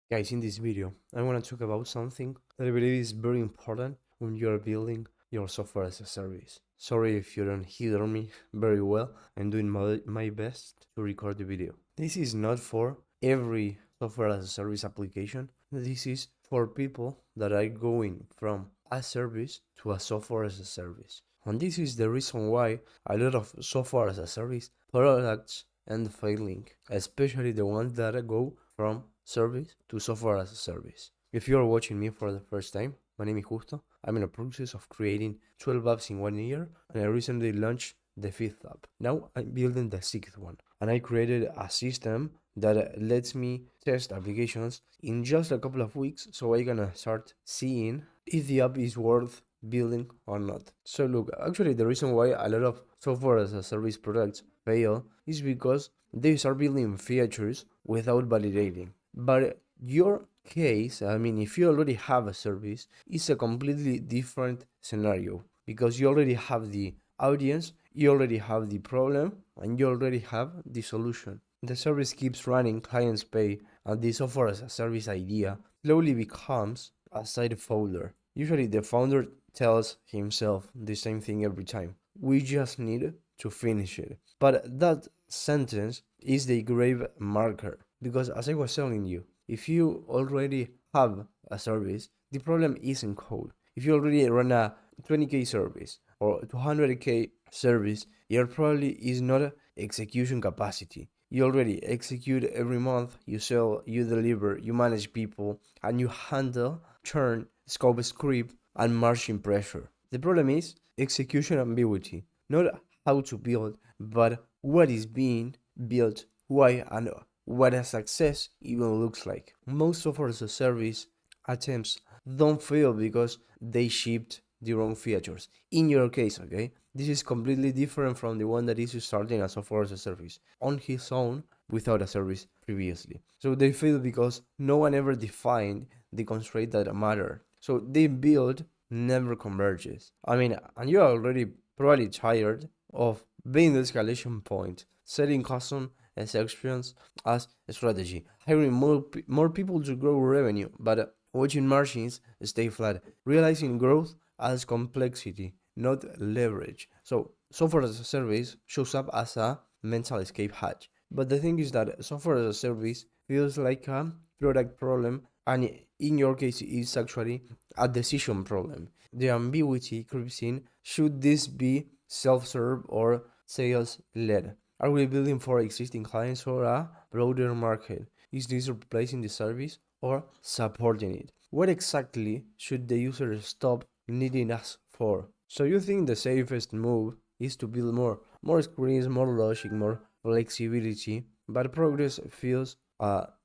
Guys, in this video, I want to talk about something that I believe is very important when you are building your software as a service. Sorry if you don't hear me very well. I'm doing my best to record the video. This is not for every software as a service application. This is for people that are going from a service to a software as a service. And this is the reason why a lot of software as a service products end failing, especially the ones that go from service to software as a service. If you are watching me for the first time, my name is Justo. I'm in the process of creating 12 apps in 1 year, and I recently launched the 5th app. Now I'm building the 6th one, and I created a system that lets me test applications in just a couple of weeks, so I can start seeing if the app is worth building or not. So look, actually the reason why a lot of software as a service products fail is because they start building features without validating. But your case, I mean, if you already have a service, it's a completely different scenario because you already have the audience, you already have the problem, and you already have the solution. The service keeps running, clients pay, and the software as a service idea slowly becomes a side folder. Usually the founder tells himself the same thing every time. We just need to finish it. But that sentence is the grave marker because, as I was telling you, if you already have a service, the problem isn't code. If you already run a 20k service or 200k service, your probably is not execution capacity. You already execute every month, you sell, you deliver, you manage people, and you handle churn, scope script, and margin pressure. The problem is execution ambiguity, not how to build, but what is being built, why, and what a success even looks like. Most software as a service attempts don't fail because they shipped the wrong features. In your case, okay, this is completely different from the one that is starting a software as a service on his own without a service previously. So they fail because no one ever defined the constraint that matter. So they build never converges. I mean, and you're already probably tired of being the escalation point, setting custom exceptions as a strategy, hiring more people to grow revenue, but watching margins stay flat, realizing growth as complexity, not leverage. So software as a service shows up as a mental escape hatch. But the thing is that software as a service feels like a product problem, and in your case, it's actually a decision problem. The ambiguity creeps in. Should this be self-serve or sales-led? Are we building for existing clients or a broader market? Is this replacing the service or supporting it? What exactly should the user stop needing us for? So you think the safest move is to build more screens, more logic, more flexibility, but progress feels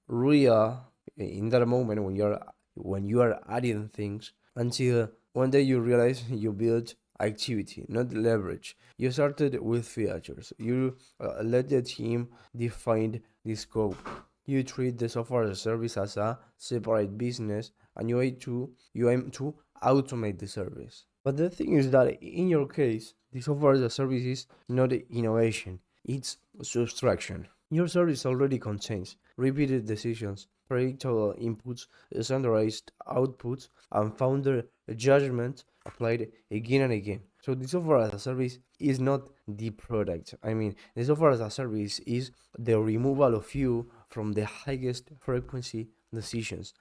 real in that moment when you are adding things until one day you realize you built activity, not leverage. You started with features. You let the team define the scope. You treat the software as a service as a separate business, and you aim to automate the service. But the thing is that in your case, the software as a service is not innovation; it's subtraction. Your service already contains repeated decisions, predictable inputs, standardized outputs, and founder judgment applied again and again. So the software as a service is not the product. I mean, the software as a service is the removal of you from the highest frequency decisions.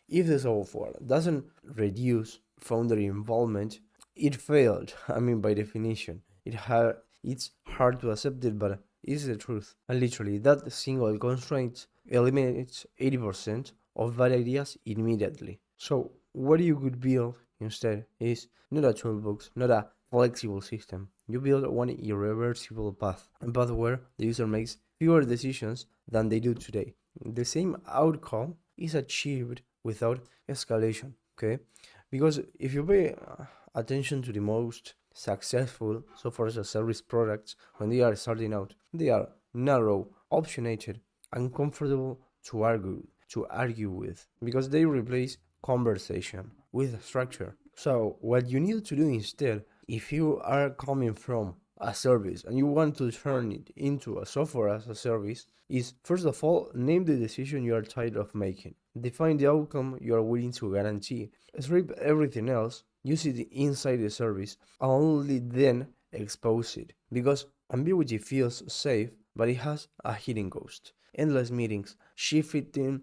If the software doesn't reduce founder involvement, it failed. I mean, by definition, it's hard to accept it, but it's the truth. And literally, that single constraint eliminates 80% of bad ideas immediately. So, what you could build instead is not a toolbox, not a flexible system. You build one irreversible path, a path where the user makes fewer decisions than they do today. The same outcome is achieved without escalation, okay? Because if you pay attention to the most successful software as a service products when they are starting out, they are narrow, opinionated, and comfortable to argue with because they replace conversation with structure. So what you need to do instead, if you are coming from a service and you want to turn it into a software as a service is, first of all, name the decision you are tired of making. Define the outcome you are willing to guarantee. Strip everything else, use it inside the service, and only then expose it. Because ambiguity feels safe, but it has a hidden cost. Endless meetings, shifting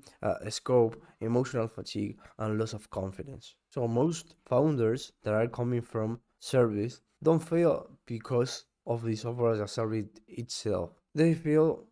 scope, emotional fatigue, and loss of confidence. So most founders that are coming from service don't fail because of the software as a service itself. They fail,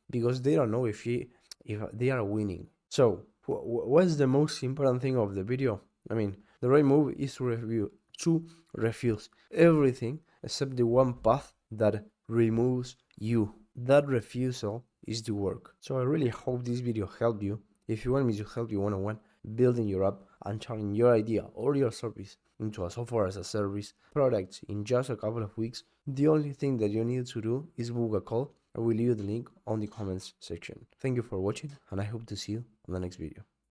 because they don't know if they are winning. So what's the most important thing of the video? The right move is to refuse everything except the one path that removes you. That refusal is the work. So I really hope this video helped you. If you want me to help you one-on-one building your app and turning your idea or your service into a software as a service product in just a couple of weeks, the only thing that you need to do is book a call. I will leave the link on the comments section. Thank you for watching, and I hope to see you on the next video.